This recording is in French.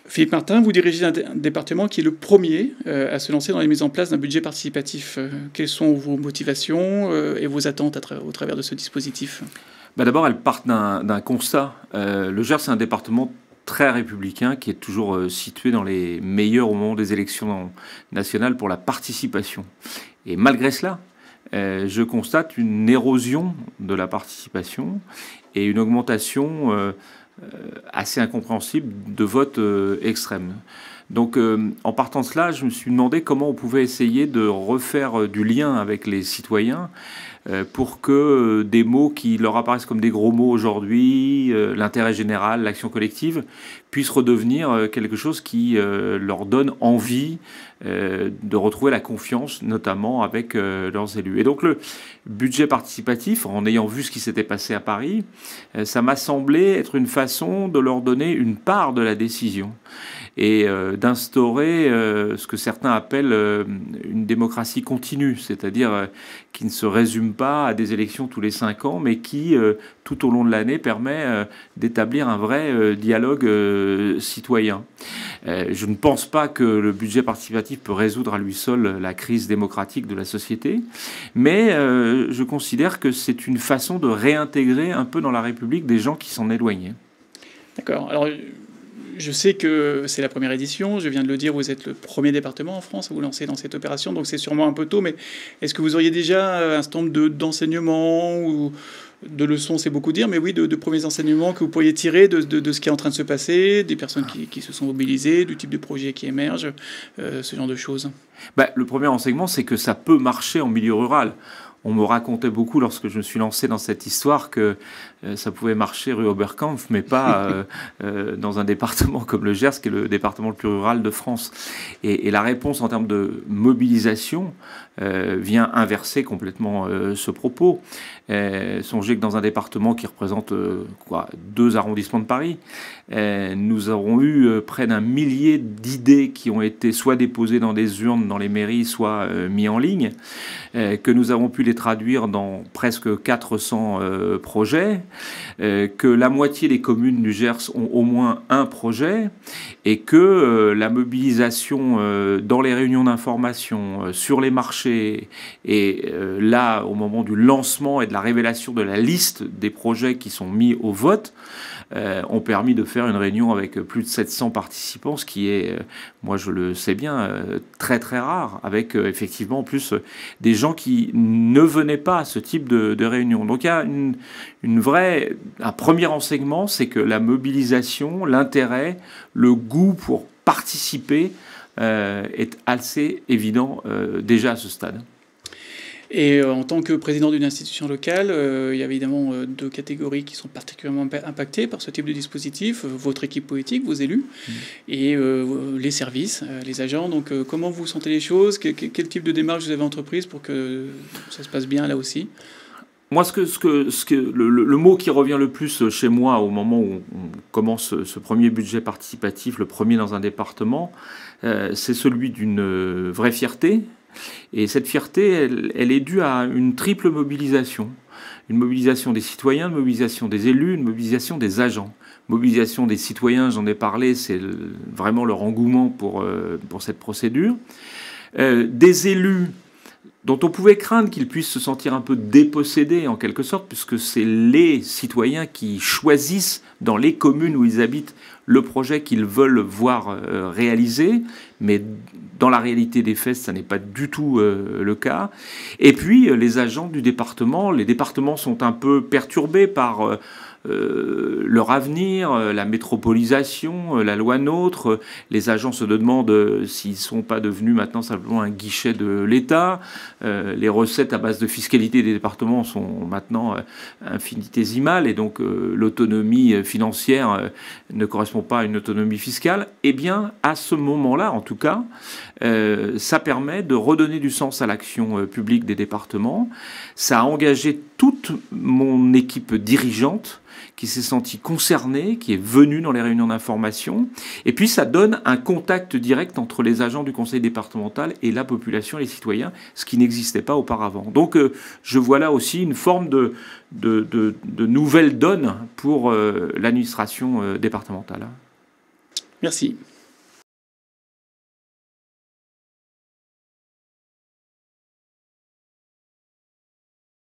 Philippe Martin, vous dirigez un département qui est le premier à se lancer dans la mise en place d'un budget participatif. Quelles sont vos motivations et vos attentes au travers de ce dispositif? D'abord, elles partent d'un constat. Le Gers, c'est un département très républicain qui est toujours situé dans les meilleurs au moment des élections nationales pour la participation. Et malgré cela, je constate une érosion de la participation et une augmentation assez incompréhensible de vote extrême. Donc en partant de cela, je me suis demandé comment on pouvait essayer de refaire du lien avec les citoyens pour que des mots qui leur apparaissent comme des gros mots aujourd'hui, l'intérêt général, l'action collective, puissent redevenir quelque chose qui leur donne envie de retrouver la confiance, notamment avec leurs élus. Et donc le budget participatif, en ayant vu ce qui s'était passé à Paris, ça m'a semblé être une façon de leur donner une part de la décision et d'instaurer ce que certains appellent une démocratie continue, c'est-à-dire qui ne se résume pas à des élections tous les 5 ans, mais qui, tout au long de l'année, permet d'établir un vrai dialogue citoyen. Je ne pense pas que le budget participatif peut résoudre à lui seul la crise démocratique de la société, mais je considère que c'est une façon de réintégrer un peu dans la République des gens qui s'en éloignaient. D'accord. Alors, je sais que c'est la première édition, je viens de le dire, vous êtes le premier département en France à vous lancer dans cette opération, donc c'est sûrement un peu tôt, mais est-ce que vous auriez déjà un certain nombre d'enseignements ou de leçons, c'est beaucoup dire, mais oui, de premiers enseignements que vous pourriez tirer de ce qui est en train de se passer, des personnes qui se sont mobilisées, du type de projet qui émerge, ce genre de choses? Le premier enseignement, c'est que ça peut marcher en milieu rural. On me racontait beaucoup lorsque je me suis lancé dans cette histoire que ça pouvait marcher rue Oberkampf, mais pas dans un département comme le Gers, qui est le département le plus rural de France. Et la réponse en termes de mobilisation vient inverser complètement ce propos. Songez que dans un département qui représente 2 arrondissements de Paris, nous aurons eu près d'1 millier d'idées qui ont été soit déposées dans des urnes dans les mairies, soit mis en ligne, que nous avons pu les traduire dans presque 400 projets, que la moitié des communes du Gers ont au moins un projet, et que la mobilisation dans les réunions d'information, sur les marchés, et là, au moment du lancement et de la révélation de la liste des projets qui sont mis au vote, ont permis de faire une réunion avec plus de 700 participants, ce qui est, moi je le sais bien, très très rare, avec effectivement en plus des gens qui ne venaient pas à ce type de réunion. Donc il y a un premier enseignement, c'est que la mobilisation, l'intérêt, le goût pour participer est assez évident déjà à ce stade. Et en tant que président d'une institution locale, il y a évidemment 2 catégories qui sont particulièrement impactées par ce type de dispositif. Votre équipe politique, vos élus, et les services, les agents. Donc comment vous sentez les choses? Quel type de démarche vous avez entreprise pour que ça se passe bien là aussi? Moi, le mot qui revient le plus chez moi au moment où on commence ce premier budget participatif, le premier dans un département, c'est celui d'une vraie fierté. Et cette fierté, elle est due à une triple mobilisation. Une mobilisation des citoyens, une mobilisation des élus, une mobilisation des agents. Mobilisation des citoyens, j'en ai parlé, c'est vraiment leur engouement pour cette procédure. Des élus dont on pouvait craindre qu'ils puissent se sentir un peu dépossédés en quelque sorte, puisque c'est les citoyens qui choisissent dans les communes où ils habitent le projet qu'ils veulent voir réalisé, mais dans la réalité des faits, ça n'est pas du tout le cas. Et puis les agents du département, les départements sont un peu perturbés par leur avenir, la métropolisation, la loi NOTRe. Les agents se demandent s'ils ne sont pas devenus maintenant simplement un guichet de l'État. Les recettes à base de fiscalité des départements sont maintenant infinitésimales et donc l'autonomie financière ne correspond pas à une autonomie fiscale. Eh bien, à ce moment-là, en tout cas, ça permet de redonner du sens à l'action publique des départements. Ça a engagé toute mon équipe dirigeante qui s'est senti concerné, qui est venu dans les réunions d'information. Et puis ça donne un contact direct entre les agents du conseil départemental et la population, les citoyens, ce qui n'existait pas auparavant. Donc je vois là aussi une forme de nouvelle donne pour l'administration départementale. Merci.